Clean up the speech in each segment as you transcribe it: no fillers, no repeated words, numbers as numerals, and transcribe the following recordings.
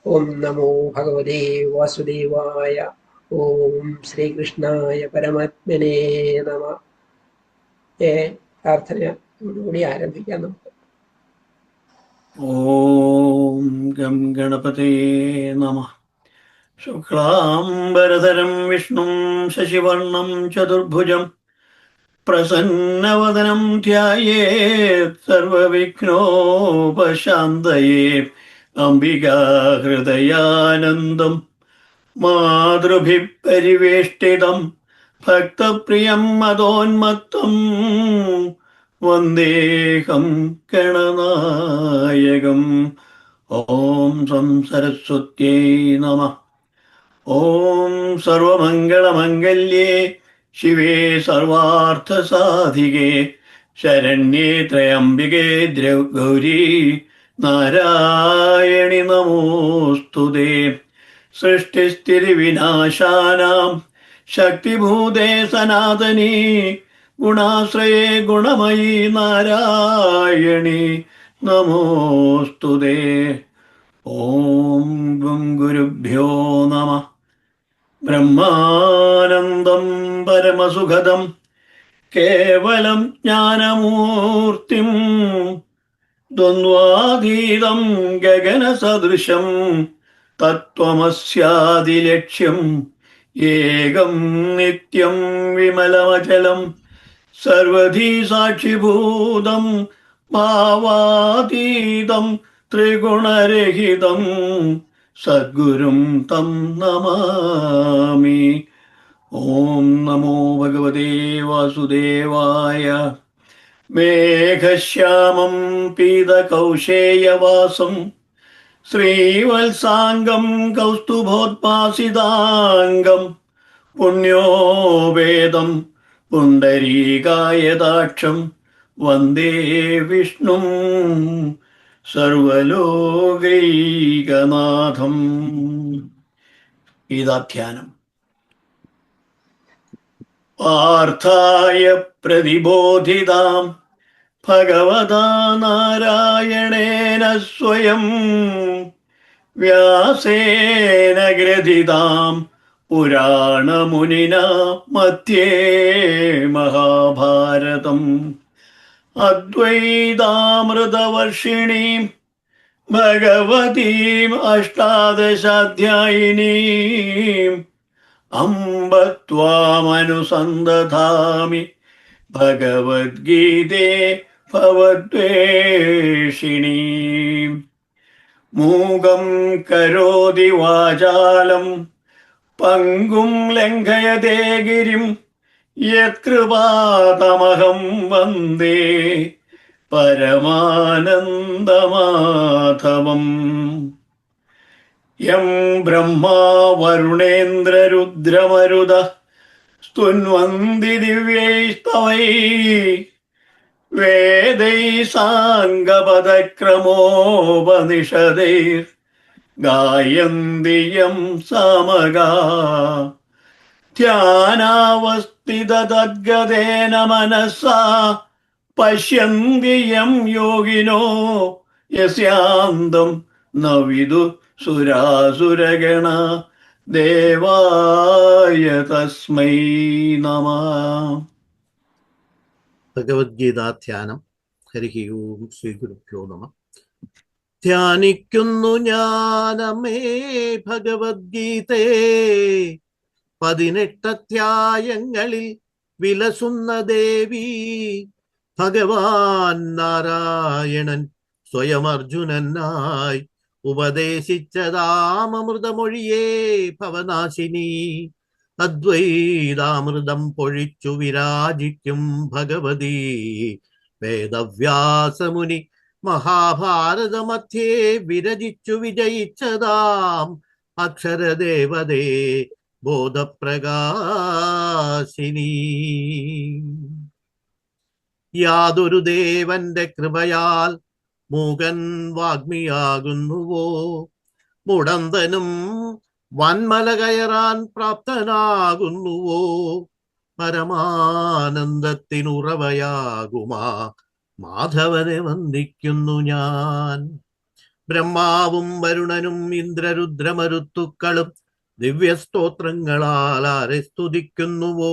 ഓം നമോ ഭഗവതേ വാസുദേവായ. ഓം ശ്രീകൃഷ്ണായ പരമാത്മനേ നമ. പ്രാർത്ഥനയോടുകൂടി ആരംഭിക്കാം നമുക്ക്. ഓം ഗം ഗണപതേ നമഃ. ശുക്ലാംബരധരം വിഷ്ണും ശശിവർണം ചതുർഭുജം പ്രസന്നവദനം ധ്യായേത് സർവവിഘ്നോപശാന്തയേ. അംബികാഹൃദയാനന്ദം മാതൃഭിः പരിവേഷ്ടിതം ഭക്തപ്രിയം മദോന്മത്തം വന്ദേഹം ഗണനായകം. ഓം സം സരസ്വത്यै നമഃ. ഓം സർവമംഗളമംഗല്യേ ശിവേ സർവാർത്ഥസാധികേ ശരണ്യേ ത്രയംബികേ ഗൗരീ നാരായണി നമോസ്തുതേ. സൃഷ്ടിസ്ഥിതിവിനാശാനാം ശക്തിഭൂതേ സനാതനീ ഗുണാശ്രയേ ഗുണമയീ നാരായണി നമോസ്തുതേ. ഓം ഗം ഗുരുഭ്യോ നമഃ. ബ്രഹ്മാനന്ദം പരമസുഖദം കേവലം ജ്ഞാനമൂർത്തിം ദ്വന്ദ്വാതീതം ഗഗനസദൃശം തത്വമസ്യാദിലക്ഷ്യം ഏകം നിത്യം വിമലമചലം സർവധി സാക്ഷിഭൂതം ഭാവാതീതം ത്രിഗുണരഹിതം സദ്ഗുരും തം നമാമി. ഓം നമോ ഭഗവതേ വാസുദേവായ. മേഘശ്യാമം പീതകൗശേയവാസം ശ്രീവത്സാംഗം കൗസ്തുഭോത്പാസിതാംഗം പുണ്യോവേദം പുണ്ടരീകായതാക്ഷം വന്ദേ വിഷ്ണും സർവലോകൈകനാഥം. ഗീതാധ്യാനം. പാർത്ഥായ പ്രതിബോധിതാം ഭഗവതാ നാരായണേന സ്വയം വ്യാസേന ഗ്രഥിതാം പുരാണമുനിനാ മധ്യേ മഹാഭാരതം. അദ്വൈതാമൃതവർഷിണീം ഭഗവതീം അഷ്ടാദശാധ്യായിനീം അംബ ത്വാമനുസന്ദധാമി ഭഗവദ്ഗീതേ ഭവദ്വേഷിണീം. മൂകം കരോതി വാചാലം പങ്കും ലംഘയതേ ഗിരിം യത്കൃപാതമഹം വന്ദേ പരമാനന്ദമാധവം. യം ബ്രഹ്മാ വരുണേന്ദ്രരുദ്രമരുത സ്തുന്വന്തി ദിവ്യൈസ്തവൈः വേദൈः സാംഗപദക്രമോപനിഷदैः ഗായന്തി യം സാമഗാഃ. ധ്യാനാവസ്ഥിതതദ്ഗതേന മനസാ പശ്യന്തി യം യോഗിനോ യസ്യാന്തം ന വിദുഃ സുരാസുരഗണാ. ദേവായ തസ്മൈ നമഃ. ഭഗവത്ഗീതാധ്യാനം. ഹരി ഓം ശ്രീ ഗുരുഭ്യോ നമഃ. ധ്യാനിക്കുന്നു ഞാനമേ ഭഗവദ്ഗീതേ 18 അധ്യായങ്ങളിൽ വിലസുന്ന ദേവി ഭഗവാൻ നാരായണൻ സ്വയം അർജുനനായി ഉപദേശിച്ചതാമൃതമൊഴിയേ ഭവനാശിനി. അദ്വൈതാമൃതം പൊഴിച്ചു വിരാജിക്കും ഭഗവതി വേദവ്യാസമുനി മഹാഭാരതമധ്യേ വിരചിച്ചു വിജയിച്ചതാം അക്ഷരദേവതേ ബോധപ്രകാശിനി. യാതൊരു ദേവന്റെ കൃപയാൽ മൂകൻ വാഗ്മിയാകുന്നുവോ, മുടന്തനും വന്മല കയറാൻ പ്രാപ്തനാകുന്നുവോ, പരമാനന്ദത്തിനുറവയാകുമാ മാധവനെ വന്ദിക്കുന്നു ഞാൻ. ബ്രഹ്മാവും വരുണനും ഇന്ദ്രരുദ്രമരുത്തുക്കളും ദിവ്യസ്തോത്രങ്ങളാൽ ആരെ സ്തുതിക്കുന്നുവോ.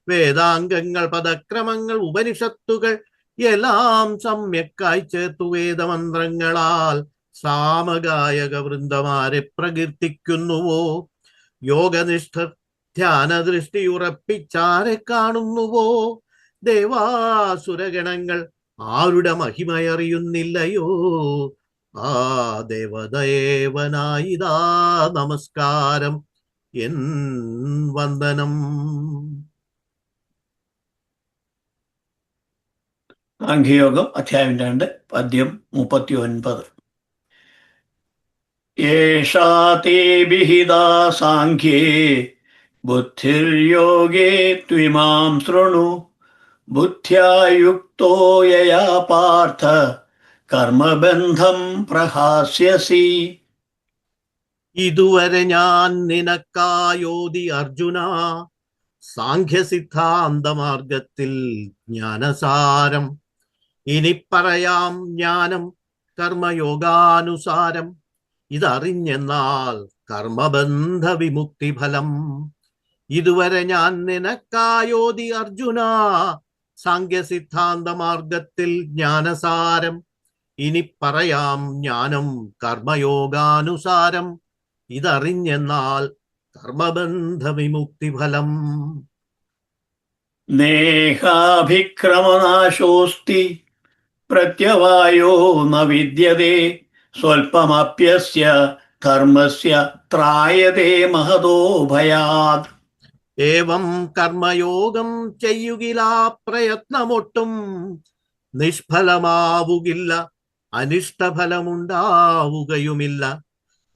വേദാംഗങ്ങൾ, പദക്രമങ്ങൾ, ഉപനിഷത്തുകൾ എല്ലാം സമ്യക്കായി ചേർത്തു വേദമന്ത്രങ്ങളാൽ സാമഗായക വൃന്ദമാരെ പ്രകീർത്തിക്കുന്നുവോ. യോഗനിഷ്ഠർ ധ്യാനദൃഷ്ടി ഉറപ്പിച്ചാരെ കാണുന്നുവോ. ദേവാസുരഗണങ്ങൾ ആരുടെ മഹിമയറിയുന്നില്ലയോ. ആ ദേവദേവനായിതാ നമസ്കാരം, എൻ വന്ദനം. സാഖ്യയോഗം അധ്യായം 2 പദ്യം 39. യേഷാ തേ വിഹിതാ സാഖ്യേ ബുദ്ധിർയോഗേ ത്വിമാം ശൃണു. ബുദ്ധ്യാ യുക്തോ യയാ പാർത്ഥ കർമ്മബന്ധം പ്രഹാസ്യസി. ഇതുവരെ ഞാൻ നിനക്കായോതി അർജുന, സാഖ്യസിദ്ധാന്തമാർഗത്തിൽ ജ്ഞാനസാരം. ഇനി പറയാം ജ്ഞാനം കർമ്മയോഗാനുസാരം. ഇതറിഞ്ഞെന്നാൽ കർമ്മബന്ധ വിമുക്തി ഫലം. ഇതുവരെ ഞാൻ നിനക്കായോതി അർജുന, സാഖ്യസിദ്ധാന്തമാർഗത്തിൽ ജ്ഞാനസാരം. ഇനി പറയാം ജ്ഞാനം കർമ്മയോഗാനുസാരം. ഇതറിഞ്ഞെന്നാൽ കർമ്മബന്ധ വിമുക്തി ഫലം. നേഹാഭിക്രമനാശോസ്തി പ്രത്യവായോ ന വിദ്യതേ. സ്വൽപമപ്യസ്യ കർമ്മസ്യ ത്രായതേ മഹതോ ഭയാത്. ഏവം കർമ്മയോഗം ചെയ്യുകിലാ പ്രയത്നമൊട്ടും നിഷ്ഫലമാവുകില്ല, അനിഷ്ടഫലമുണ്ടാവുകയുമില്ല.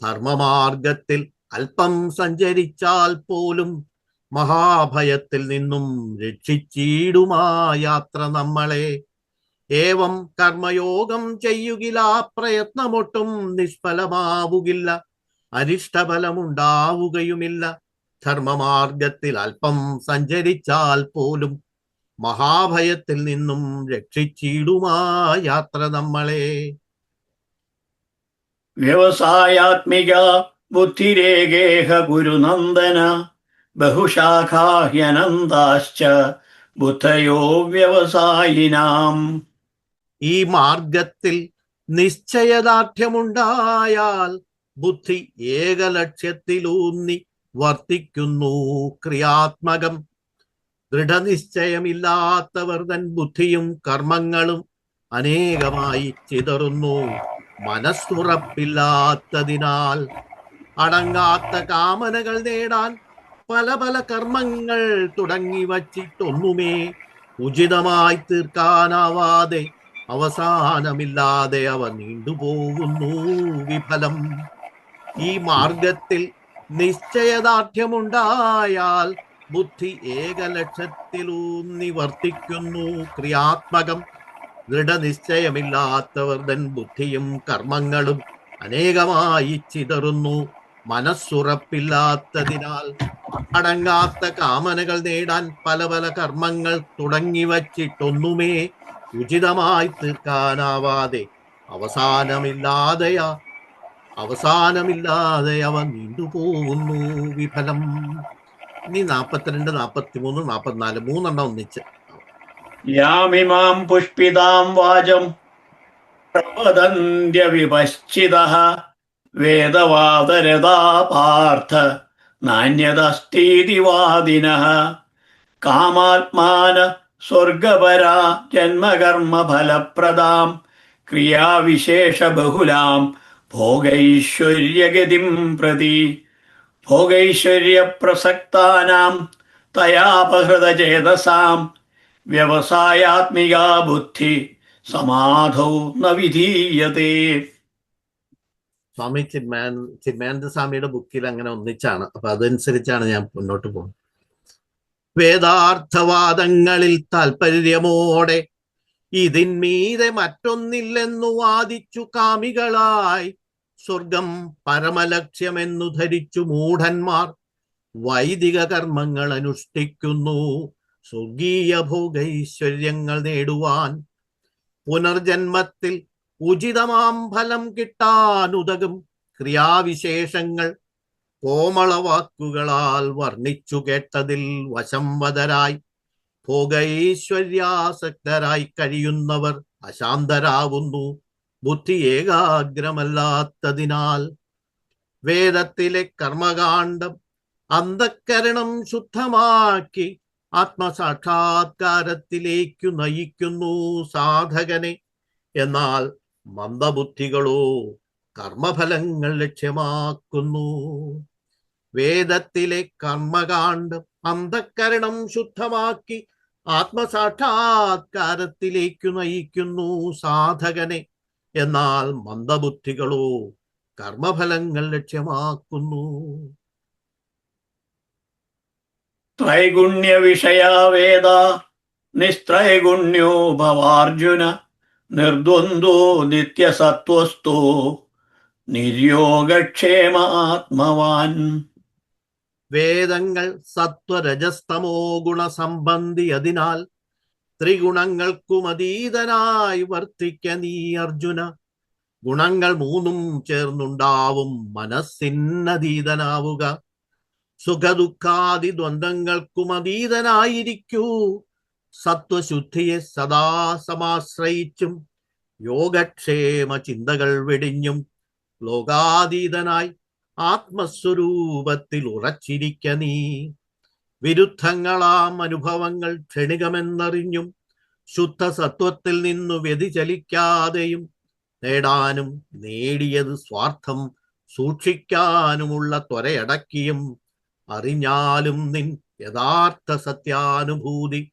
ധർമ്മമാർഗത്തിൽ അല്പം സഞ്ചരിച്ചാൽ പോലും മഹാഭയത്തിൽ നിന്നും രക്ഷിച്ചിടുമാ യാത്ര നമ്മളെ. ഏവം കർമ്മയോഗം ചെയ്യുകിലാ പ്രയത്നമൊട്ടും നിഷ്ഫലമാവുകില്ല, അനിഷ്ടഫലമുണ്ടാവുകയുമില്ല. ധർമ്മമാർഗത്തിൽ അല്പം സഞ്ചരിച്ചാൽ പോലും മഹാഭയത്തിൽ നിന്നും രക്ഷിച്ചിടുമാ യാത്ര നമ്മളെ. വ്യവസായാത്മിക ബുദ്ധിരേഗേഹ ഗുരുനന്ദന. ബഹുശാഖാഹ്യനന്താശ്ച ബുദ്ധയോ വ്യവസായിനാം. ഈ മാർഗത്തിൽ നിശ്ചയദാർഢ്യമുണ്ടായാൽ ബുദ്ധി ഏകലക്ഷ്യത്തിലൂന്നി വർത്തിക്കുന്നു ക്രിയാത്മകം. ദൃഢനിശ്ചയമില്ലാത്തവർ തൻ ബുദ്ധിയും കർമ്മങ്ങളും അനേകമായി ചിതറുന്നു മനസ്സുറപ്പില്ലാത്തതിനാൽ. അടങ്ങാത്ത കാമനകൾ നേടാൻ പല പല കർമ്മങ്ങൾ തുടങ്ങി വച്ചിട്ടൊന്നുമേ ഉചിതമായി തീർക്കാനാവാതെ അവസാനമില്ലാതെ അവ നീണ്ടുപോകുന്നു വിഫലം. ഈ മാർഗത്തിൽ നിശ്ചയദാർഢ്യമുണ്ടായാൽ ബുദ്ധി ഏകലക്ഷ്യത്തിലൂന്നി വർത്തിക്കുന്നു ക്രിയാത്മകം. ദൃഢനിശ്ചയമില്ലാത്തവർ തൻ ബുദ്ധിയും കർമ്മങ്ങളും അനേകമായി ചിതറുന്നു മനസ്സുറപ്പില്ലാത്തതിനാൽ. അടങ്ങാത്ത കാമനകൾ നേടാൻ പല പല കർമ്മങ്ങൾ തുടങ്ങി വച്ചിട്ടൊന്നുമേ ഉചിതമായി തീർക്കാനാവാതെ അവസാനമില്ലാതെ അവ നീണ്ടുപോകുന്നു വിഫലം. ഇനി 42, 43, 44 മൂന്നെണ്ണം ഒന്നിച്ച്. യാമിമാം പുഷ്പിതാം വാചം പ്രവദന്ത്യ വിപശ്ചിതഃ. വേദവാദരതാ പാർത്ഥ നാന്യദസ്തീതി വാദിനഃ. കാമാത്മാന സ്വർഗപരാ ജന്മകർമ്മ ഫലപ്രദാം. ക്രിയാവിശേഷ ബഹുലാം ഭോഗൈശ്വര്യഗതിം പ്രതി. ഭോഗൈശ്വര്യപ്രസക്താനാം തയാപഹൃതചേതസാം. വ്യവസായാത്മികാ ബുദ്ധി സമാധൗ ന വിധീയതേ. സ്വാമി ചിന്മയാനന്ദ സ്വാമിയുടെ ബുക്കിൽ അങ്ങനെ ഒന്നിച്ചാണ്. അപ്പൊ അതനുസരിച്ചാണ് ഞാൻ മുന്നോട്ട് പോകുന്നത്. വേദാർത്ഥവാദങ്ങളിൽ താല്പര്യമോടെ ഇതിന്മീതെ മറ്റൊന്നില്ലെന്നു വാദിച്ചു കാമികളായി സ്വർഗം പരമലക്ഷ്യമെന്നു ധരിച്ചു മൂഢന്മാർ വൈദിക കർമ്മങ്ങൾ അനുഷ്ഠിക്കുന്നു സ്വർഗീയ ഭോഗൈശ്വര്യങ്ങൾ നേടുവാൻ. പുനർജന്മത്തിൽ ഉചിതമാം ഫലം കിട്ടാനുതകും ക്രിയാവിശേഷങ്ങൾ കോമളവാക്കുകളാൽ വർണ്ണിച്ചു കേട്ടതിൽ വശംവദരായി ഭോഗൈശ്വര്യാസക്തരായി കഴിയുന്നവർ അശാന്തരാവുന്നു ബുദ്ധി ഏകാഗ്രമല്ലാത്തതിനാൽ. വേദത്തിലെ കർമ്മകാണ്ഡം അന്ധക്കരണം ശുദ്ധമാക്കി ആത്മസാക്ഷാത്കാരത്തിലേക്കു നയിക്കുന്നു സാധകനെ. എന്നാൽ മന്ദബുദ്ധികളോ കർമ്മഫലങ്ങൾ ലക്ഷ്യമാക്കുന്നു. വേദത്തിലെ കർമ്മകാണ്ഡം അന്ധക്കരണം ശുദ്ധമാക്കി ആത്മസാക്ഷാത്കാരത്തിലേക്കു നയിക്കുന്നു സാധകനെ. എന്നാൽ മന്ദബുദ്ധികളോ കർമ്മഫലങ്ങൾ ലക്ഷ്യമാക്കുന്നു. ത്രൈഗുണ്യ വിഷയാ വേദ നിസ്ത്രൈഗുണ്യോ ഭവാർജുന നിർദ്വന്ദ്വോ നിത്യസത്വസ്തോ നിർയോഗക്ഷേമ ആത്മവാൻ. വേദങ്ങൾ സത്വരജസ്തമോ ഗുണസംബന്ധി അതിനാൽ ത്രിഗുണങ്ങൾക്കും അതീതനായി വർത്തിക്ക നീ അർജുന. ഗുണങ്ങൾ മൂന്നും ചേർന്നുണ്ടാവും മനസ്സിനതീതനാവുക. സുഖദുഃഖാദി ദ്വന്ദ്ങ്ങൾക്കും അതീതനായിരിക്കൂ. സത്വശുദ്ധിയെ സദാ സമാശ്രയിച്ചും യോഗക്ഷേമ ചിന്തകൾ വെടിഞ്ഞും ലോകാതീതനായി ആത്മസ്വരൂപത്തിൽ ഉറച്ചിരിക്ക നീ. വിരുദ്ധങ്ങളാം അനുഭവങ്ങൾ ക്ഷണികമെന്നറിഞ്ഞും ശുദ്ധ സത്വത്തിൽ നിന്നു വ്യതിചലിക്കാതെയും നേടാനും നേടിയത് സ്വാർത്ഥം സൂക്ഷിക്കാനുമുള്ള ത്വരയടക്കിയും അറിഞ്ഞാലും നിൻ യഥാർത്ഥ സത്യാനുഭൂതി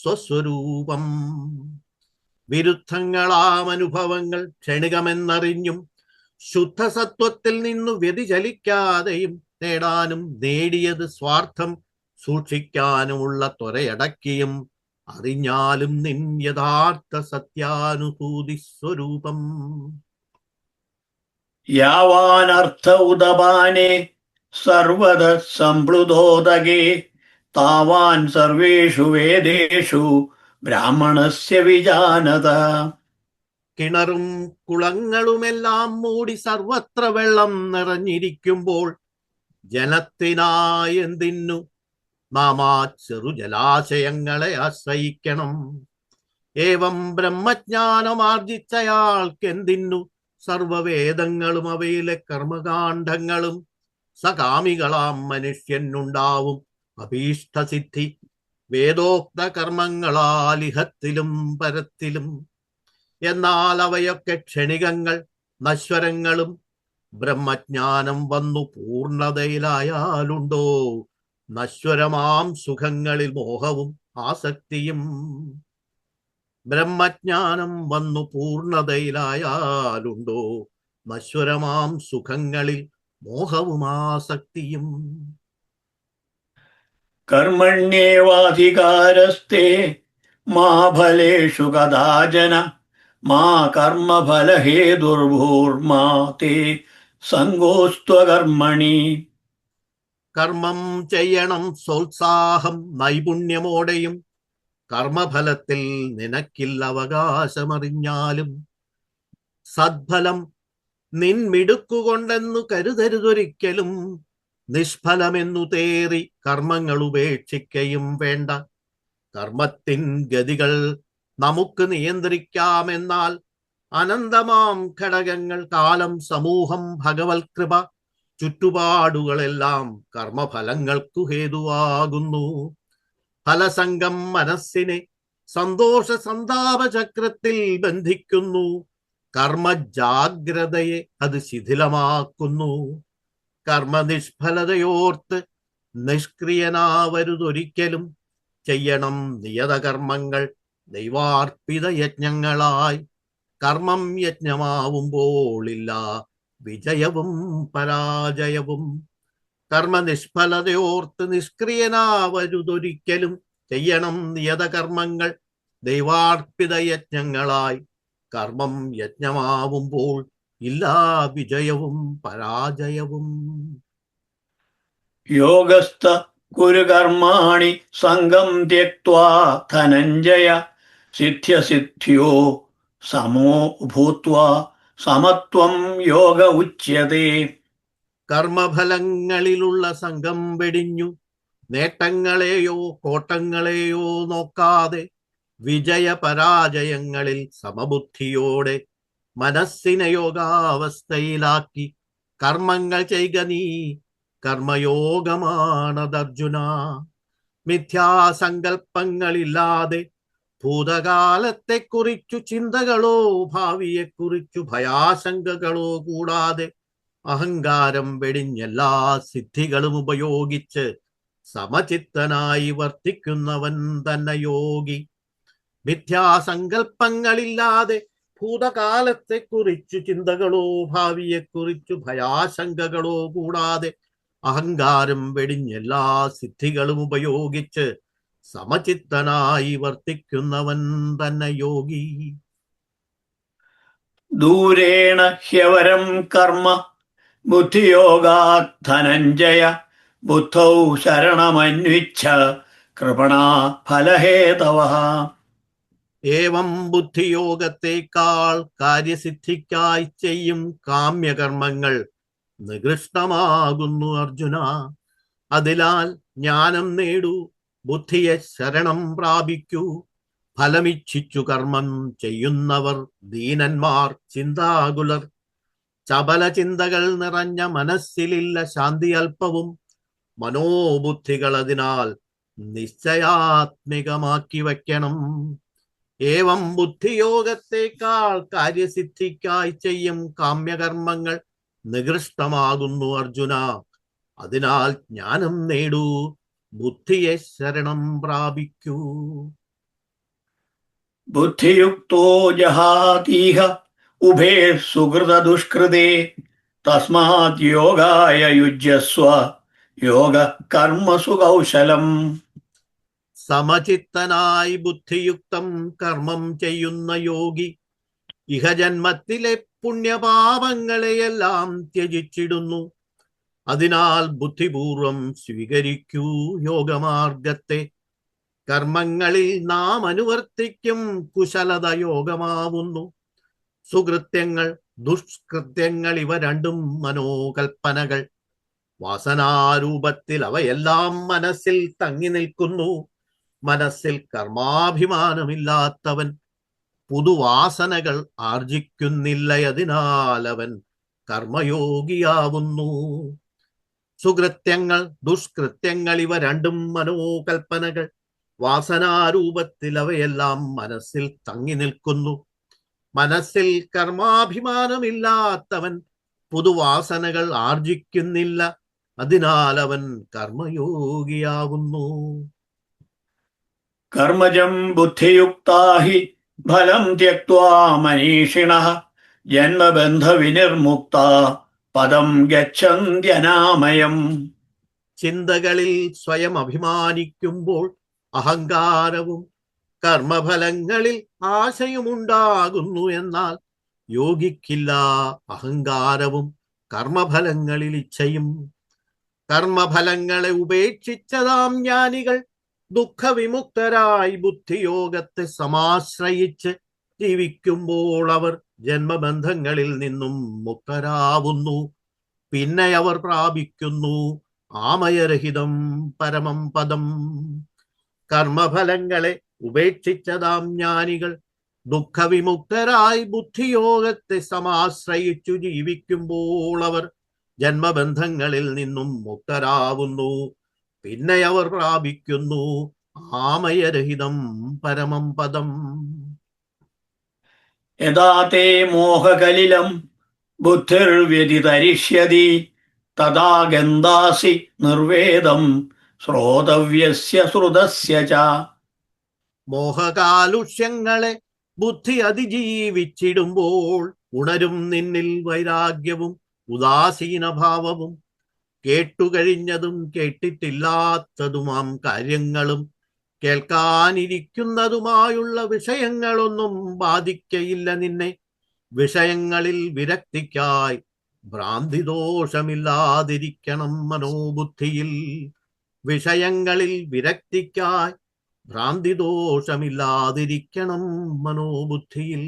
സ്വസ്വരൂപം. വിരുദ്ധങ്ങളാം അനുഭവങ്ങൾ ക്ഷണികമെന്നറിഞ്ഞും ശുദ്ധസത്വത്തിൽ നിന്നു വ്യതിചലിക്കാതെയും നേടാനും നേടിയത് സ്വാർത്ഥം സൂക്ഷിക്കാനുമുള്ള ത്വരയടക്കിയും അറിഞ്ഞാലും നിൻ യഥാർത്ഥ സത്യാനുഭൂതി സ്വരൂപം. യാവാനർത്ഥ ഉദപാനെ സർവത സംപ്ലുതോദകേ താവാൻ സർവേഷു വേദേഷു ബ്രാഹ്മണസ്യ വിജാനത. കിണറും കുളങ്ങളുമെല്ലാം മൂടി സർവത്ര വെള്ളം നിറഞ്ഞിരിക്കുമ്പോൾ ജലത്തിനായെന്തിന്നു നാം ആ ചെറു ജലാശയങ്ങളെ ആശ്രയിക്കണം. ഏവം ബ്രഹ്മജ്ഞാനമാർജിച്ചയാൾക്കെന്തിന്നു സർവവേദങ്ങളും അവയിലെ കർമ്മകാണ്ഡങ്ങളും. സകാമികളാം മനുഷ്യനുണ്ടാവും അഭീഷ്ടസിദ്ധി വേദോക്ത കർമ്മങ്ങളാലിഹത്തിലും പരത്തിലും. എന്നാൽ അവയൊക്കെ ക്ഷണികങ്ങൾ നശ്വരങ്ങളും. ബ്രഹ്മജ്ഞാനം വന്നു പൂർണ്ണതയിലായാലുണ്ടോ നശ്വരമാം സുഖങ്ങളിൽ മോഹവും ആസക്തിയും. ബ്രഹ്മജ്ഞാനം വന്നു പൂർണ്ണതയിലായാലുണ്ടോ നശ്വരമാം സുഖങ്ങളിൽ മോഹവും ആസക്തിയും. കർമ്മണ്യേവാധികാരസ്തേ മാ ഫലേഷു കദാചന മാ കർമ്മഫലഹേതുർഭൂർമാ തേ സംഗോസ്ത്വകർമ്മണി. കർമ്മം ചെയ്യണം സോത്സാഹം നൈപുണ്യമോടെയും കർമ്മഫലത്തിൽ നിനക്കില്ല അവകാശമറിഞ്ഞാലും. സദ്ഫലം നിൻമിടുക്കുകൊണ്ടെന്നു കരുതരുതൊരിക്കലും. നിഷ്ഫലമെന്നു തേറി കർമ്മങ്ങൾ ഉപേക്ഷിക്കയും വേണ്ട. കർമ്മത്തിൻ ഗതികൾ നമുക്ക് നിയന്ത്രിക്കാമെന്നാൽ അനന്തമാം ഘടകങ്ങൾ കാലം സമൂഹം ഭഗവത് കൃപ ചുറ്റുപാടുകളെല്ലാം കർമ്മഫലങ്ങൾക്കു ഹേതുവാകുന്നു. ഫലസംഗം മനസ്സിനെ സന്തോഷ സന്താപ ചക്രത്തിൽ ബന്ധിക്കുന്നു. കർമ്മജാഗ്രതയെ അത് ശിഥിലമാക്കുന്നു. കർമ്മനിഷ്ഫലതയോർത്ത് നിഷ്ക്രിയനാവരുതൊരിക്കലും. ചെയ്യണം നിയതകർമ്മങ്ങൾ ദൈവാർപ്പിത യജ്ഞങ്ങളായി. കർമ്മം യജ്ഞമാവുമ്പോളില്ല വിജയവും പരാജയവും. കർമ്മനിഷ്ഫലതയോർത്ത് നിഷ്ക്രിയനാവരുതൊരിക്കലും. ചെയ്യണം നിയതകർമ്മങ്ങൾ ദൈവാർപ്പിത യജ്ഞങ്ങളായി. കർമ്മം യജ്ഞമാവുമ്പോൾ ഇല്ല വിജയവും പരാജയവും. യോഗസ്ഥ കുരു കർമാണി സംഗം ത്യക്ത്വാ ധനഞ്ജയ സിദ്ധ്യസിദ്ധ്യോ സമോ ഭൂത്വാ സമത്വം യോഗ ഉച്യതേ. കർമ്മഫലങ്ങളിലുള്ള സംഘം വെടിഞ്ഞു നേട്ടങ്ങളെയോ കോട്ടങ്ങളെയോ നോക്കാതെ വിജയപരാജയങ്ങളിൽ സമബുദ്ധിയോടെ മനസ്സിനെ യോഗാവസ്ഥയിലാക്കി കർമ്മങ്ങൾ ചെയ്യുക നീ കർമ്മയോഗമാണതർജുന. മിഥ്യാസങ്കല്പങ്ങളില്ലാതെ ഭൂതകാലത്തെക്കുറിച്ചു ചിന്തകളോ ഭാവിയെക്കുറിച്ചു ഭയാശങ്കകളോ കൂടാതെ അഹങ്കാരം വെടിഞ്ഞെല്ലാ സിദ്ധികളും ഉപയോഗിച്ച് സമചിത്തനായി വർത്തിക്കുന്നവൻ തന്നെ യോഗി. മിഥ്യാസങ്കല്പങ്ങളില്ലാതെ ഭൂതകാലത്തെക്കുറിച്ചു ചിന്തകളോ ഭാവിയെക്കുറിച്ചു ഭയാശങ്കകളോ കൂടാതെ അഹങ്കാരം വെടിഞ്ഞെല്ലാ സിദ്ധികളും ഉപയോഗിച്ച് സമചിത്തനായി വർത്തിക്കുന്നവൻ തന്നെ യോഗി. ദൂരേണ ഹ്യവരം കർമ്മ ബുദ്ധിയോഗാത് ധനഞ്ജയ. ബുദ്ധൗ ശരണമന്വിച്ഛ കൃപണാ ഫലഹേതവഃ. ഏവം ബുദ്ധിയോഗത്തെക്കാൾ കാര്യസിദ്ധിക്കായി ചെയ്യും കാമ്യകർമ്മങ്ങൾ നികൃഷ്ടമാകുന്നു അർജുന. അതിനാൽ ജ്ഞാനം നേടൂ, ബുദ്ധിയെ ശരണം പ്രാപിക്കൂ. ഫലമിച്ഛിച്ചു കർമ്മം ചെയ്യുന്നവർ ദീനന്മാർ ചിന്താകുലർ. ചപല ചിന്തകൾ നിറഞ്ഞ മനസ്സിലില്ല ശാന്തി അല്പവും. മനോബുദ്ധികൾ അതിനാൽ നിശ്ചയാത്മികമാക്കി വയ്ക്കണം. ഏവം ബുദ്ധിയോഗത്തെക്കാൾ കാര്യസിദ്ധിക്കായി ചെയ്യും കാമ്യകർമ്മങ്ങൾ നികൃഷ്ടമാകുന്നു അർജുന. അതിനാൽ ജ്ഞാനം നേടൂ, ബുദ്ധിയെ ശരണം പ്രാപിക്കൂ. ബുദ്ധിയുക്തോ ജഹാതീഹ ഉഭേ സുകൃത ദുഷ്കൃതേ. തസ്മാത് യോഗായ യുജ്യസ്വ യോഗ കർമ്മസു കൗശലം. സമചിത്തനായി ബുദ്ധിയുക്തം കർമ്മം ചെയ്യുന്ന യോഗി ഇഹജന്മത്തിലെ പുണ്യപാപങ്ങളെയെല്ലാം ത്യജിച്ചിടുന്നു. അതിനാൽ ബുദ്ധിപൂർവം സ്വീകരിക്കൂ യോഗമാർഗത്തെ. കർമ്മങ്ങളിൽ നാം അനുവർത്തിക്കും കുശലത യോഗമാവുന്നു. സുകൃത്യങ്ങൾ ദുഷ്കൃത്യങ്ങൾ ഇവ രണ്ടും മനോകൽപ്പനകൾ. വാസനാരൂപത്തിൽ അവയെല്ലാം മനസ്സിൽ തങ്ങി നിൽക്കുന്നു. മനസ്സിൽ കർമാഭിമാനമില്ലാത്തവൻ പുതുവാസനകൾ ആർജിക്കുന്നില്ലയതിനാൽ അവൻ കർമ്മയോഗിയാവുന്നു. സുകൃത്യങ്ങൾ ദുഷ്കൃത്യങ്ങൾ ഇവ രണ്ടും മനോകൽപ്പനകൾ. വാസനാരൂപത്തിൽ അവയെല്ലാം മനസ്സിൽ തങ്ങി നിൽക്കുന്നു. മനസ്സിൽ കർമാഭിമാനമില്ലാത്തവൻ പുതുവാസനകൾ ആർജിക്കുന്നില്ല, അതിനാൽ അവൻ കർമ്മയോഗിയാവുന്നു. കർമ്മജം ബുദ്ധിയുക്താ ഹി ഫലം ത്യക്ത്വാ മനീഷിണഃ ജന്മബന്ധ വിനിർമുക്ത പദം ഗച്ഛന്ത്യനാമയം. ചിന്തകളിൽ സ്വയം അഭിമാനിക്കുമ്പോൾ അഹങ്കാരവും കർമ്മഫലങ്ങളിൽ ആശയമുണ്ടാകുന്നു. എന്നാൽ യോഗിക്കില്ല അഹങ്കാരവും കർമ്മഫലങ്ങളിൽ ഇച്ഛയും. കർമ്മഫലങ്ങളെ ഉപേക്ഷിച്ചതാം ജ്ഞാനികൾ ദുഃഖവിമുക്തരായി ബുദ്ധിയോഗത്തെ സമാശ്രയിച്ച് ജീവിക്കുമ്പോൾ അവർ ജന്മബന്ധങ്ങളിൽ നിന്നും മുക്തരാവുന്നു. പിന്നെ അവർ പ്രാപിക്കുന്നു ആമയരഹിതം പരമം പദം. കർമ്മഫലങ്ങളെ ഉപേക്ഷിച്ചതാം ജ്ഞാനികൾ ദുഃഖവിമുക്തരായി ബുദ്ധിയോഗത്തെ സമാശ്രയിച്ചു ജീവിക്കുമ്പോൾ അവർ ജന്മബന്ധങ്ങളിൽ നിന്നും മുക്തരാവുന്നു. പിന്നെ അവർ പ്രാപിക്കുന്നു ആമയരഹിതം പരമം പദം. യഥാ തേ മോഹകലിലം ബുദ്ധിർവ്യതിതരിഷ്യതി തഥാ ഗന്ധാസി നിർവേദം ശ്രോതവ്യസ്യ ശ്രുതസ്യ ച. മോഹകാലുഷ്യങ്ങളെ ബുദ്ധി അതിജീവിച്ചിടുമ്പോൾ ഉണരും നിന്നിൽ വൈരാഗ്യവും ഉദാസീനഭാവവും. കേട്ടുകഴിഞ്ഞതും കേട്ടിട്ടില്ലാത്തതുമാം കാര്യങ്ങളും കേൾക്കാനിരിക്കുന്നതുമായുള്ള വിഷയങ്ങളൊന്നും ബാധിക്കയില്ല നിന്നെ. വിഷയങ്ങളിൽ വിരക്തിക്കായി ഭ്രാന്തിദോഷമില്ലാതിരിക്കണം മനോബുദ്ധിയിൽ. വിഷയങ്ങളിൽ വിരക്തിക്കായി ഭ്രാന്തിദോഷമില്ലാതിരിക്കണം മനോബുദ്ധിയിൽ.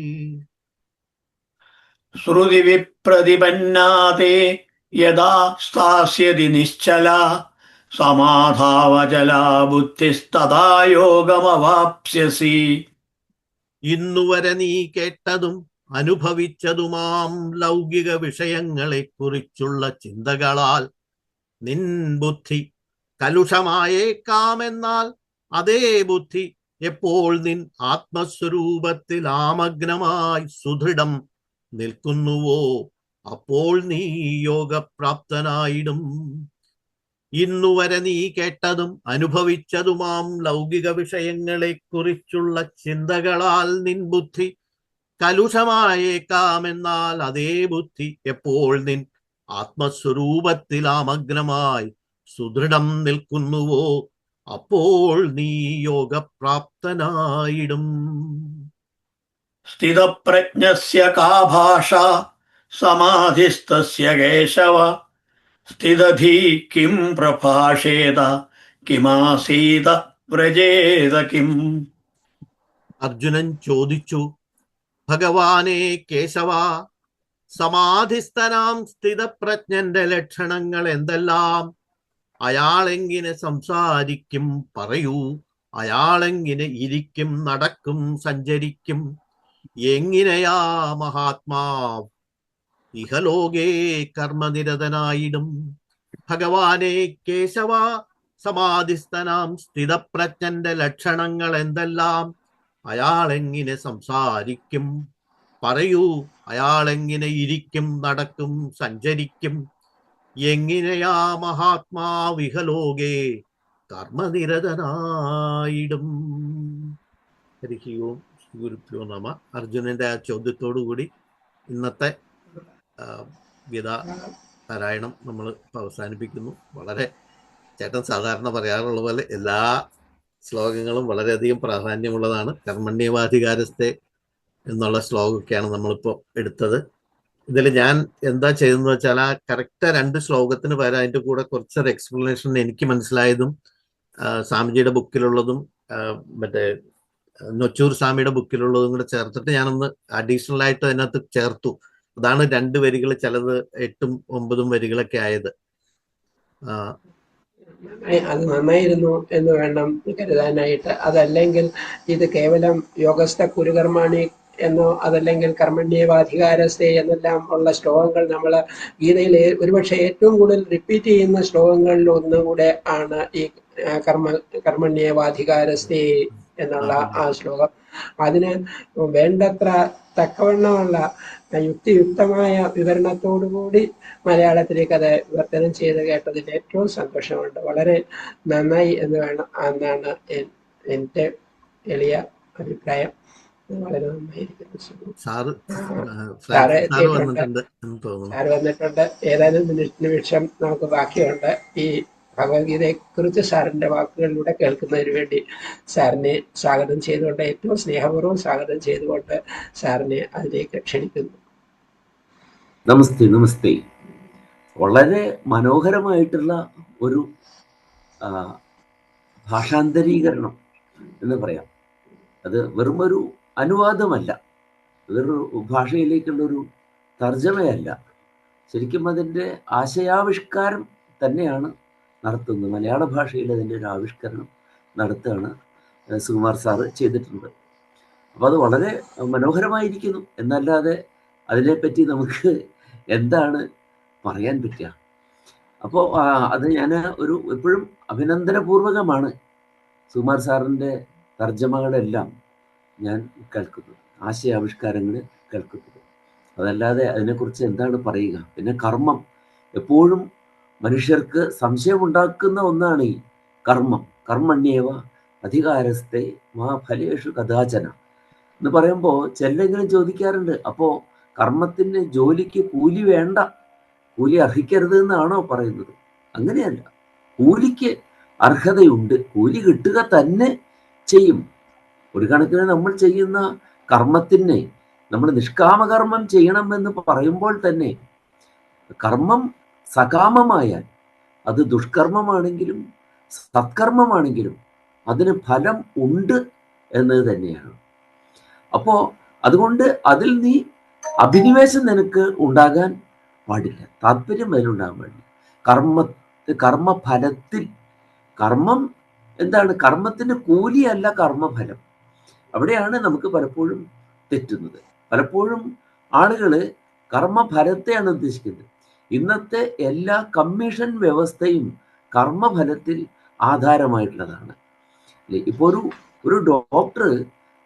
ശ്രുതി വിപ്രതിപന്നാതേ യഥാ സ്ഥാസ്യതി നിശ്ചല സമാധാവചലാ ബുദ്ധിസ്തഥാ യോഗമവാപ്സ്യസി. ഇന്നുവരെ നീ കേട്ടതും അനുഭവിച്ചതുമാം ലൗകിക വിഷയങ്ങളെ കുറിച്ചുള്ള ചിന്തകളാൽ നിൻ ബുദ്ധി കലുഷമായേക്കാമെന്നാൽ അതേ ബുദ്ധി എപ്പോൾ നിൻ ആത്മസ്വരൂപത്തിൽ ആമഗ്നമായി സുദൃഢം നിൽക്കുന്നുവോ അപ്പോൾ നീ യോഗപ്രാപ്തനായിടും. ഇന്നുവരെ നീ കേട്ടതും അനുഭവിച്ചതുമാം ലൗകിക വിഷയങ്ങളെ കുറിച്ചുള്ള ചിന്തകളാൽ നിൻ ബുദ്ധി കലുഷമായേക്കാമെന്നാൽ അതേ ബുദ്ധി എപ്പോൾ നിൻ ആത്മസ്വരൂപത്തിൽ ആമഗ്നമായി സുദൃഢം നിൽക്കുന്നുവോ അപ്പോൾ നീ യോഗപ്രാപ്തനായിടും. സ്ഥിതപ്രജ്ഞസ്യ കാ ഭാഷ സമാധിസ്തസ്യ കേശവ സ്ഥിതധീ കിം പ്രഭാഷേത കിമാസീത വ്രജേത കിം. അർജുനൻ ചോദിച്ചു, ഭഗവാനെ കേശവ, സമാധിസ്ഥനാം സ്ഥിതപ്രജ്ഞന്റെ ലക്ഷണങ്ങൾ എന്തെല്ലാം? അയാളെങ്ങനെ സംസാരിക്കും പറയൂ. അയാളെങ്ങനെ ഇരിക്കും, നടക്കും, സഞ്ചരിക്കും? എങ്ങനെയാ മഹാത്മാ ഇഹലോകേ കർമ്മനിരതനായിടും? ഭഗവാനെ കേശവ, സമാധിസ്ഥനാം സ്ഥിതപ്രജ്ഞന്റെ ലക്ഷണങ്ങൾ എന്തെല്ലാം? അയാളെങ്ങനെ സംസാരിക്കും പറയൂ. അയാളെങ്ങനെ ഇരിക്കും, നടക്കും, സഞ്ചരിക്കും? എങ്ങനെയാ മഹാത്മാ വിഹലോകേ കർമ്മനിരതനായിടും? ഹരി ഓം ഗുരുഭ്യോ നമ. അർജുനന്റെ ആ ചോദ്യത്തോടു കൂടി ഇന്നത്തെ ഗീതാ പാരായണം നമ്മൾ അവസാനിപ്പിക്കുന്നു. വളരെ ചേട്ടൻ സാധാരണ പറയാറുള്ള പോലെ എല്ലാ ശ്ലോകങ്ങളും വളരെയധികം പ്രാധാന്യമുള്ളതാണ്. കർമ്മണ്യവാധികാരസ്ഥെ എന്നുള്ള ശ്ലോകമൊക്കെയാണ് നമ്മളിപ്പോൾ എടുത്തത്. ഇതിൽ ഞാൻ എന്താ ചെയ്തതെന്ന് വെച്ചാൽ ആ കറക്റ്റ് 2 ശ്ലോകത്തിന് പകരം അതിൻ്റെ കൂടെ കുറച്ചൊരു എക്സ്പ്ലനേഷൻ എനിക്ക് മനസ്സിലായതും സ്വാമിജിയുടെ ബുക്കിലുള്ളതും മറ്റേ നൊച്ചൂർ സ്വാമിയുടെ ബുക്കിലുള്ളതും കൂടെ ചേർത്തിട്ട് ഞാനൊന്ന് അഡീഷണൽ ആയിട്ട് അതിനകത്ത് ചേർത്തു. അതാണ് 2 വരികൾ, ചിലത് 8ഉം 9ഉം വരികളൊക്കെ ആയത്. അത് നന്നായിരുന്നു എന്ന് വേണം കരുതാനായിട്ട്. അതല്ലെങ്കിൽ ഇത് കേവലം യോഗസ്ഥ കുരുകർമാണി എന്നോ അതല്ലെങ്കിൽ കർമ്മണ്യേവാധികാരസ്ഥേ എന്നെല്ലാം ഉള്ള ശ്ലോകങ്ങൾ നമ്മൾ ഗീതയിൽ ഒരുപക്ഷെ ഏറ്റവും കൂടുതൽ റിപ്പീറ്റ് ചെയ്യുന്ന ശ്ലോകങ്ങളിൽ ഒന്നുകൂടെ ആണ് ഈ കർമ്മണ്യേവാധികാരസ്ഥേ എന്നുള്ള ആ ശ്ലോകം. അതിന് വേണ്ടത്ര തക്കവണ്ണമുള്ള യുക്തിയുക്തമായ വിവരണത്തോടുകൂടി മലയാളത്തിലേക്ക് അത് വിവർത്തനം ചെയ്ത് കേട്ടതിൽ ഏറ്റവും സന്തോഷമുണ്ട്. വളരെ നന്നായി എന്നാണ് എൻ്റെ എളിയ അഭിപ്രായം. വളരെ നന്നായിരിക്കുന്നു. സാറ് വന്നിട്ടുണ്ട്. ഏതാനും നിമിഷം നമുക്ക് ബാക്കിയുണ്ട്. ഈ ഭഗവത്ഗീതയെ കുറിച്ച് സാറിന്റെ വാക്കുകളിലൂടെ കേൾക്കുന്നതിന് വേണ്ടി സാറിനെ സ്വാഗതം ചെയ്തുകൊണ്ട്, ഏറ്റവും സ്നേഹപൂർവ്വം സ്വാഗതം ചെയ്തുകൊണ്ട് സാറിനെ അതിലേക്ക് ക്ഷണിക്കുന്നു. നമസ്തേ. നമസ്തേ. വളരെ മനോഹരമായിട്ടുള്ള ഒരു ഭാഷാന്തരീകരണം എന്ന് പറയാം. അത് വെറുമൊരു അനുവാദമല്ല, വേറൊരു ഭാഷയിലേക്കുള്ളൊരു തർജ്ജമയല്ല. ശരിക്കും അതിൻ്റെ ആശയാവിഷ്കാരം തന്നെയാണ് നടത്തുന്നത്. മലയാള ഭാഷയിൽ അതിൻ്റെ ഒരു ആവിഷ്കരണം നടത്തുകയാണ് സുകുമാർ സാറ് ചെയ്തിട്ടുണ്ട്. അപ്പോൾ അത് വളരെ മനോഹരമായിരിക്കുന്നു. എന്നല്ലാതെ അതിനെപ്പറ്റി നമുക്ക് എന്താണ് പറയാൻ പറ്റുക? അപ്പോൾ അത് ഞാൻ എപ്പോഴും അഭിനന്ദനപൂർവകമാണ് സുകുമാർ സാറിൻ്റെ തർജ്ജമകളെല്ലാം ഞാൻ കേൾക്കുന്നത്, ആശയാവിഷ്കാരങ്ങൾ കേൾക്കുന്നത്. അതല്ലാതെ അതിനെക്കുറിച്ച് എന്താണ് പറയുക? പിന്നെ കർമ്മം എപ്പോഴും മനുഷ്യർക്ക് സംശയമുണ്ടാക്കുന്ന ഒന്നാണ് ഈ കർമ്മം. കർമ്മണ്യേവ അധികാരസ്ഥേ മാ ഫലേഷു കഥാചന എന്ന് പറയുമ്പോൾ ചിലരെങ്കിലും ചോദിക്കാറുണ്ട്, അപ്പോൾ കർമ്മത്തിന് ജോലിക്ക് കൂലി വേണ്ട, കൂലി അർഹിക്കരുത് എന്നാണോ പറയുന്നത്? അങ്ങനെയല്ല, കൂലിക്ക് അർഹതയുണ്ട്, കൂലി കിട്ടുക തന്നെ ചെയ്യും. ഒരു കണക്കിന് നമ്മൾ ചെയ്യുന്ന കർമ്മത്തിന് നമ്മൾ നിഷ്കാമകർമ്മം ചെയ്യണമെന്ന് പറയുമ്പോൾ തന്നെ കർമ്മം സകാമമായാൽ, അത് ദുഷ്കർമ്മമാണെങ്കിലും സത്കർമ്മമാണെങ്കിലും അതിന് ഫലം ഉണ്ട് എന്നത് തന്നെയാണ്. അപ്പോൾ അതുകൊണ്ട് അതിൽ നീ അഭിനിവേശം നിനക്ക് ഉണ്ടാകാൻ പാടില്ല, താല്പര്യം അതിലുണ്ടാകാൻ പാടില്ല. കർമ്മഫലത്തിൽ, കർമ്മം എന്താണ്? കർമ്മത്തിന്റെ കൂലിയല്ല കർമ്മഫലം. അവിടെയാണ് നമുക്ക് പലപ്പോഴും തെറ്റുന്നത്. പലപ്പോഴും ആളുകൾ കർമ്മഫലത്തെയാണ് ഉദ്ദേശിക്കുന്നത്. ഇന്നത്തെ എല്ലാ കമ്മീഷൻ വ്യവസ്ഥയും കർമ്മഫലത്തിൽ ആധാരമായിട്ടുള്ളതാണ്. അല്ലേ? ഇപ്പോൾ ഒരു ഡോക്ടർ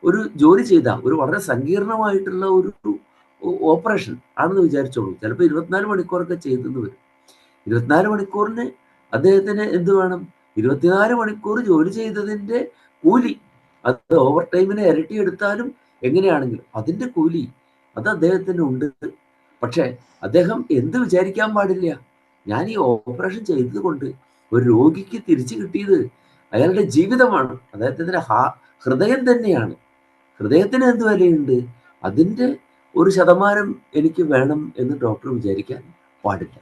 ഒരു ജോലി ചെയ്ത ഒരു വളരെ സങ്കീർണമായിട്ടുള്ള ഒരു ഓപ്പറേഷൻ ആണെന്ന് വിചാരിച്ചോളൂ, ചിലപ്പോൾ 24 മണിക്കൂറൊക്കെ ചെയ്തെന്ന് വരും. 24 മണിക്കൂറിന് അദ്ദേഹത്തിന് എന്ത് വേണം? 24 മണിക്കൂർ ജോലി ചെയ്തതിൻ്റെ കൂലി, അത് ഓവർ ടൈമിനെ ഇരട്ടി എടുത്താലും എങ്ങനെയാണെങ്കിലും അതിൻ്റെ കൂലി അത് അദ്ദേഹത്തിന് ഉണ്ട്. പക്ഷെ അദ്ദേഹം എന്ത് വിചാരിക്കാൻ പാടില്ല? ഞാൻ ഈ ഓപ്പറേഷൻ ചെയ്തത് കൊണ്ട് ഒരു രോഗിക്ക് തിരിച്ചു കിട്ടിയത് അയാളുടെ ജീവിതമാണ്, അദ്ദേഹത്തിൻ്റെ ഹൃദയം തന്നെയാണ്. ഹൃദയത്തിന് എന്ത് വിലയുണ്ട്? അതിൻ്റെ ഒരു ശതമാനം എനിക്ക് വേണം എന്ന് ഡോക്ടർ വിചാരിക്കാൻ പാടില്ല.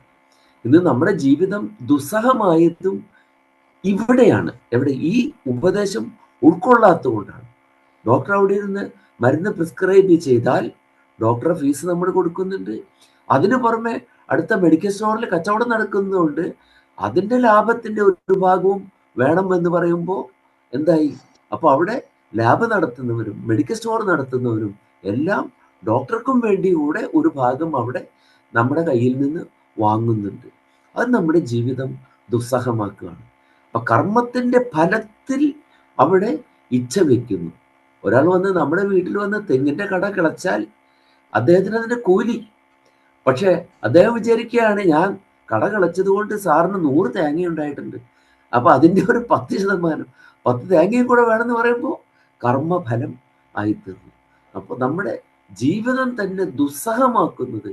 ഇന്ന് നമ്മുടെ ജീവിതം ദുസ്സഹമായതും ഇവിടെയാണ്. എവിടെ? ഈ ഉപദേശം ഉൾക്കൊള്ളാത്തത് കൊണ്ടാണ്. ഡോക്ടർ അവിടെ ഇരുന്ന് മരുന്ന് പ്രിസ്ക്രൈബ് ചെയ്താൽ ഡോക്ടറെ ഫീസ് നമ്മൾ കൊടുക്കുന്നുണ്ട്. അതിനു പുറമെ അടുത്ത മെഡിക്കൽ സ്റ്റോറിൽ കച്ചവടം നടക്കുന്നതുകൊണ്ട് അതിൻ്റെ ലാഭത്തിൻ്റെ ഒരു ഭാഗവും വേണം എന്ന് പറയുമ്പോൾ എന്തായി? അപ്പോൾ അവിടെ ലാബ് നടത്തുന്നവരും മെഡിക്കൽ സ്റ്റോർ നടത്തുന്നവരും എല്ലാം ഡോക്ടർക്കും വേണ്ടി കൂടെ ഒരു ഭാഗം അവിടെ നമ്മുടെ കയ്യിൽ നിന്ന് വാങ്ങുന്നുണ്ട്. അത് നമ്മുടെ ജീവിതം ദുസ്സഹമാക്കുകയാണ്. അപ്പൊ കർമ്മത്തിന്റെ ഫലത്തിൽ അവിടെ ഇച്ഛ വെക്കുന്നു. ഒരാൾ വന്ന് നമ്മുടെ വീട്ടിൽ വന്ന് തെങ്ങിന്റെ കട കിളച്ചാൽ അദ്ദേഹത്തിന് അതിന്റെ കൂലി. പക്ഷെ അദ്ദേഹം വിചാരിക്കുകയാണ്, ഞാൻ കട കിളച്ചത് കൊണ്ട് സാറിന് 100 തേങ്ങ ഉണ്ടായിട്ടുണ്ട്, അപ്പൊ അതിന്റെ ഒരു 10%, 10 തേങ്ങയും കൂടെ വേണമെന്ന് പറയുമ്പോൾ കർമ്മഫലം ആയിത്തീർന്നു. അപ്പോൾ നമ്മുടെ ജീവിതം തന്നെ ദുസ്സഹമാക്കുന്നത്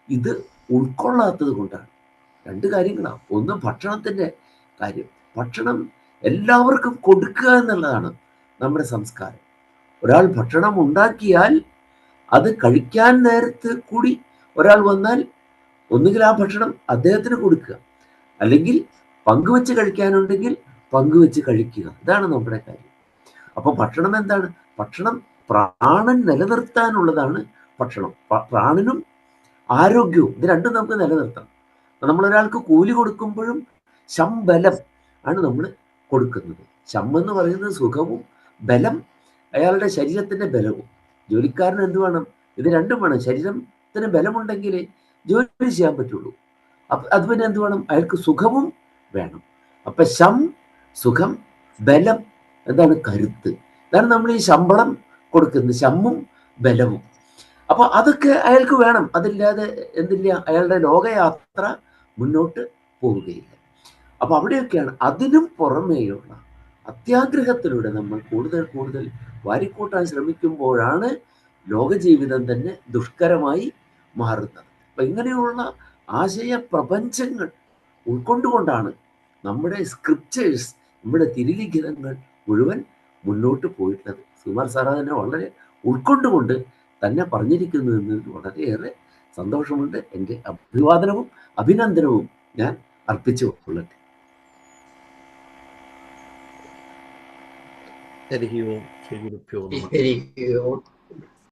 ഇത് ഉൾക്കൊള്ളാത്തത് കൊണ്ടാണ്. 2 കാര്യങ്ങളാണ്. ഒന്ന് ഭക്ഷണത്തിന്റെ കാര്യം. ഭക്ഷണം എല്ലാവർക്കും കൊടുക്കുക എന്നുള്ളതാണ് നമ്മുടെ സംസ്കാരം. ഒരാൾ ഭക്ഷണം ഉണ്ടാക്കിയാൽ അത് കഴിക്കാൻ നേരത്ത് കൂടി ഒരാൾ വന്നാൽ ഒന്നുകിൽ ആ ഭക്ഷണം അദ്ദേഹത്തിന് കൊടുക്കുക, അല്ലെങ്കിൽ പങ്കുവെച്ച് കഴിക്കാനുണ്ടെങ്കിൽ പങ്കുവെച്ച് കഴിക്കുക. ഇതാണ് നമ്മുടെ കാര്യം. അപ്പൊ ഭക്ഷണം എന്താണ്? ഭക്ഷണം പ്രാണൻ നിലനിർത്താനുള്ളതാണ് ഭക്ഷണം. പ്രാണനും ആരോഗ്യവും ഇത് രണ്ടും നമുക്ക് നിലനിർത്തണം. നമ്മളൊരാൾക്ക് കൂലി കൊടുക്കുമ്പോഴും ശമ്പലം ആണ് നമ്മൾ കൊടുക്കുന്നത്. ശം എന്ന് പറയുന്നത് സുഖവും, ബലം അയാളുടെ ശരീരത്തിന്റെ ബലവും. ജോലിക്കാരന് എന്ത് വേണം? ഇത് രണ്ടും വേണം. ശരീരത്തിന് ബലമുണ്ടെങ്കിൽ ജോലി ചെയ്യാൻ പറ്റുള്ളൂ. അത് പിന്നെ എന്ത് വേണം? അയാൾക്ക് സുഖവും വേണം. അപ്പൊ ശം സുഖം, ബലം എന്താണ്? കരുത്ത്. ഇതാണ് നമ്മൾ ഈ ശമ്പളം കൊടുക്കുന്നത്, ശമ്മും ബലവും. അപ്പൊ അതൊക്കെ അയാൾക്ക് വേണം. അതില്ലാതെ എന്തില്ല, അയാളുടെ ലോകയാത്ര മുന്നോട്ട് പോവുകയില്ല. അപ്പൊ അവിടെയൊക്കെയാണ് അതിനും പുറമേയുള്ള അത്യാഗ്രഹത്തിലൂടെ നമ്മൾ കൂടുതൽ കൂടുതൽ വാരിക്കൂട്ടാൻ ശ്രമിക്കുമ്പോഴാണ് ലോകജീവിതം തന്നെ ദുഷ്കരമായി മാറുന്നത്. അപ്പൊ ഇങ്ങനെയുള്ള ആശയ പ്രപഞ്ചങ്ങൾ ഉൾക്കൊണ്ടുകൊണ്ടാണ് നമ്മുടെ സ്ക്രിപ്റ്റേഴ്സ്, നമ്മുടെ തിരുലിഖിതങ്ങൾ മുഴുവൻ മുന്നോട്ട് പോയിട്ടുള്ളത്. സുമാർ സാറ തന്നെ വളരെ ഉൾക്കൊണ്ടുകൊണ്ട് തന്നെ പറഞ്ഞിരിക്കുന്നു എന്നതിൽ വളരെയേറെ സന്തോഷമുണ്ട്. എൻ്റെ അഭിവാദനവും അഭിനന്ദനവും ഞാൻ അർപ്പിച്ചു കൊള്ളട്ടെ. ഹരി ഓം ശ്രീ ഗുരുഭ്യോ നമഃ. ഹരി ഓം.